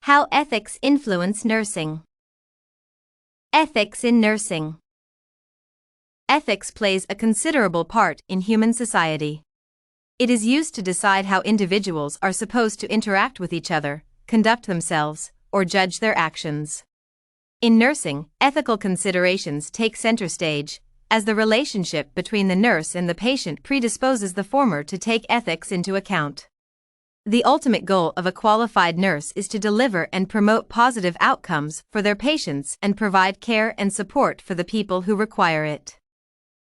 How ethics influence nursing. Ethics in nursing. Ethics plays a considerable part in human society. It is used to decide how individuals are supposed to interact with each other, conduct themselves, or judge their actions. In nursing, ethical considerations take center stage, as the relationship between the nurse and the patient predisposes the former to take ethics into account. The ultimate goal of a qualified nurse is to deliver and promote positive outcomes for their patients and provide care and support for the people who require it.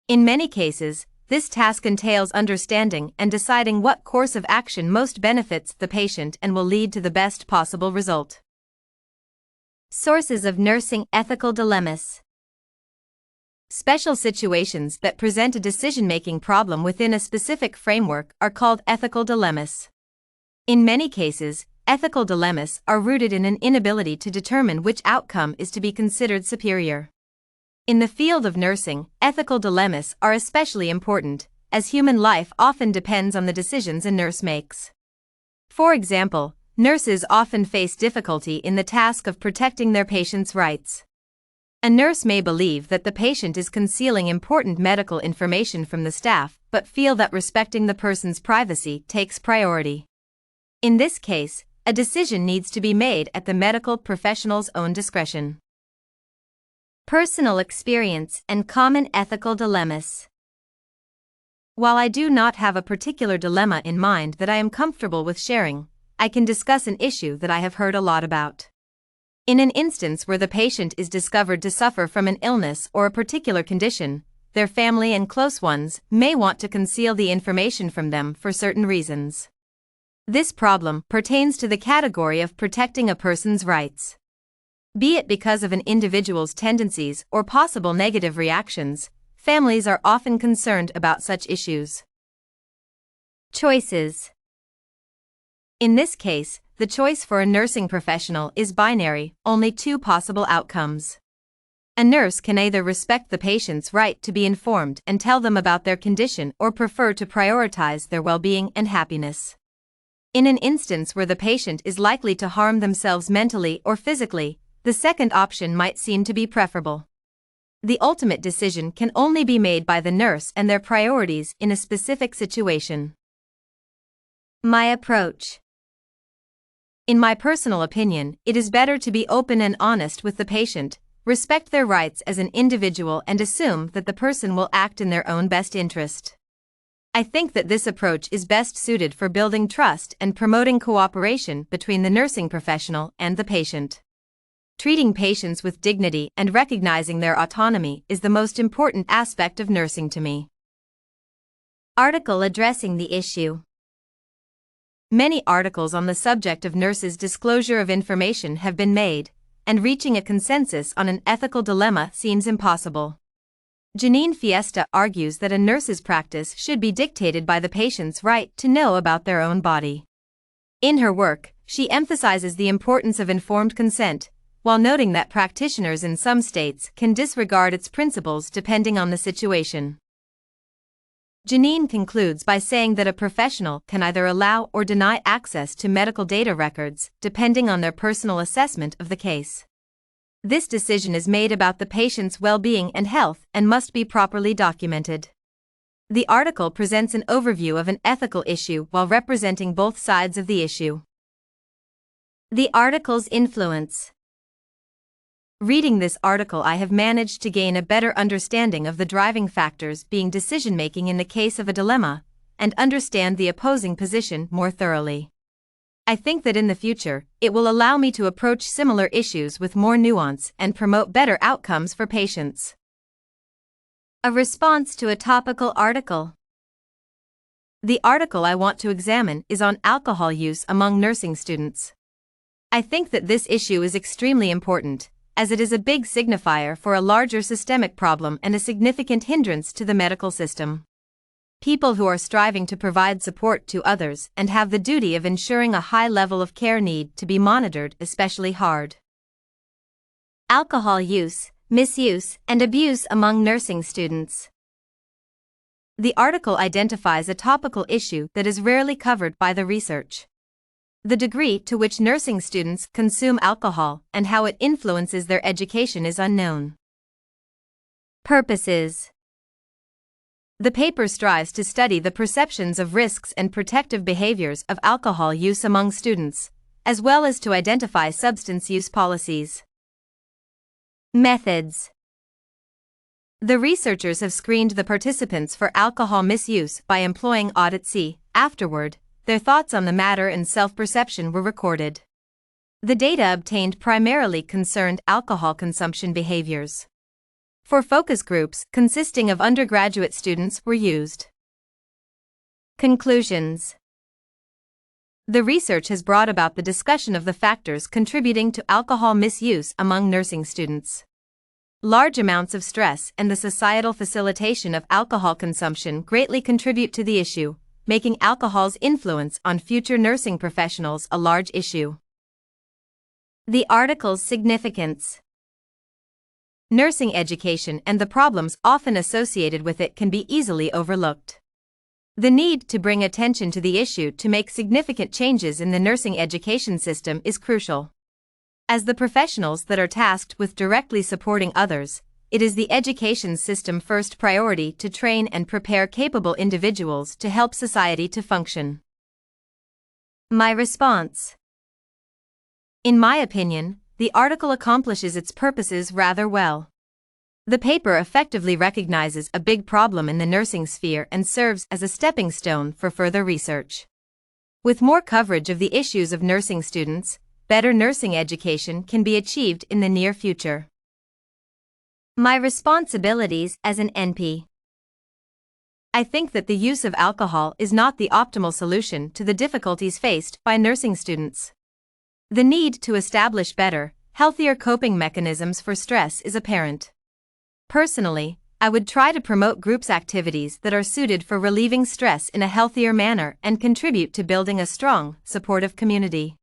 In many cases, this task entails understanding and deciding what course of action most benefits the patient and will lead to the best possible result. Sources of nursing ethical dilemmas. Special situations that present a decision-making problem within a specific framework are called ethical dilemmas. In many cases, ethical dilemmas are rooted in an inability to determine which outcome is to be considered superior. In the field of nursing, ethical dilemmas are especially important, as human life often depends on the decisions a nurse makes. For example, nurses often face difficulty in the task of protecting their patients' rights. A nurse may believe that the patient is concealing important medical information from the staff, but feel that respecting the person's privacy takes priority. In this case, a decision needs to be made at the medical professional's own discretion. Personal experience and common ethical dilemmas. While I do not have a particular dilemma in mind that I am comfortable with sharing, I can discuss an issue that I have heard a lot about. In an instance where the patient is discovered to suffer from an illness or a particular condition, their family and close ones may want to conceal the information from them for certain reasons. This problem pertains to the category of protecting a person's rights. Be it because of an individual's tendencies or possible negative reactions, families are often concerned about such issues. Choices. In this case, the choice for a nursing professional is binary, only two possible outcomes. A nurse can either respect the patient's right to be informed and tell them about their condition or prefer to prioritize their well-being and happiness. In an instance where the patient is likely to harm themselves mentally or physically, the second option might seem to be preferable. The ultimate decision can only be made by the nurse and their priorities in a specific situation. My approach. In my personal opinion, it is better to be open and honest with the patient, respect their rights as an individual and assume that the person will act in their own best interest. I think that this approach is best suited for building trust and promoting cooperation between the nursing professional and the patient. Treating patients with dignity and recognizing their autonomy is the most important aspect of nursing to me. Article addressing the issue. Many articles on the subject of nurses' disclosure of information have been made, and reaching a consensus on an ethical dilemma seems impossible. Janine Fiesta argues that a nurse's practice should be dictated by the patient's right to know about their own body. In her work, she emphasizes the importance of informed consent, while noting that practitioners in some states can disregard its principles depending on the situation. Janine concludes by saying that a professional can either allow or deny access to medical data records, depending on their personal assessment of the case. This decision is made about the patient's well-being and health and must be properly documented. The article presents an overview of an ethical issue while representing both sides of the issue. The article's influence. Reading this article, I have managed to gain a better understanding of the driving factors being decision-making in the case of a dilemma, and understand the opposing position more thoroughly. I think that in the future, it will allow me to approach similar issues with more nuance and promote better outcomes for patients. A response to a topical article. The article I want to examine is on alcohol use among nursing students. I think that this issue is extremely important, as it is a big signifier for a larger systemic problem and a significant hindrance to the medical system. People who are striving to provide support to others and have the duty of ensuring a high level of care need to be monitored especially hard. Alcohol use, misuse, and abuse among nursing students. The article identifies a topical issue that is rarely covered by the research. The degree to which nursing students consume alcohol and how it influences their education is unknown. Purposes. The paper strives to study the perceptions of risks and protective behaviors of alcohol use among students, as well as to identify substance use policies. Methods. The researchers have screened the participants for alcohol misuse by employing audit-C. Afterward, their thoughts on the matter and self-perception were recorded. The data obtained primarily concerned alcohol consumption behaviors. 4 focus groups consisting of undergraduate students were used. Conclusions. The research has brought about the discussion of the factors contributing to alcohol misuse among nursing students. Large amounts of stress and the societal facilitation of alcohol consumption greatly contribute to the issue, making alcohol's influence on future nursing professionals a large issue. The article's significance. Nursing education and the problems often associated with it can be easily overlooked. The need to bring attention to the issue to make significant changes in the nursing education system is crucial. As the professionals that are tasked with directly supporting others, it is the education system's first priority to train and prepare capable individuals to help society to function. My response. In my opinion, the article accomplishes its purposes rather well. The paper effectively recognizes a big problem in the nursing sphere and serves as a stepping stone for further research. With more coverage of the issues of nursing students, better nursing education can be achieved in the near future. My responsibilities as an NP. I think that the use of alcohol is not the optimal solution to the difficulties faced by nursing students. The need to establish better, healthier coping mechanisms for stress is apparent. Personally, I would try to promote groups activities that are suited for relieving stress in a healthier manner and contribute to building a strong, supportive community.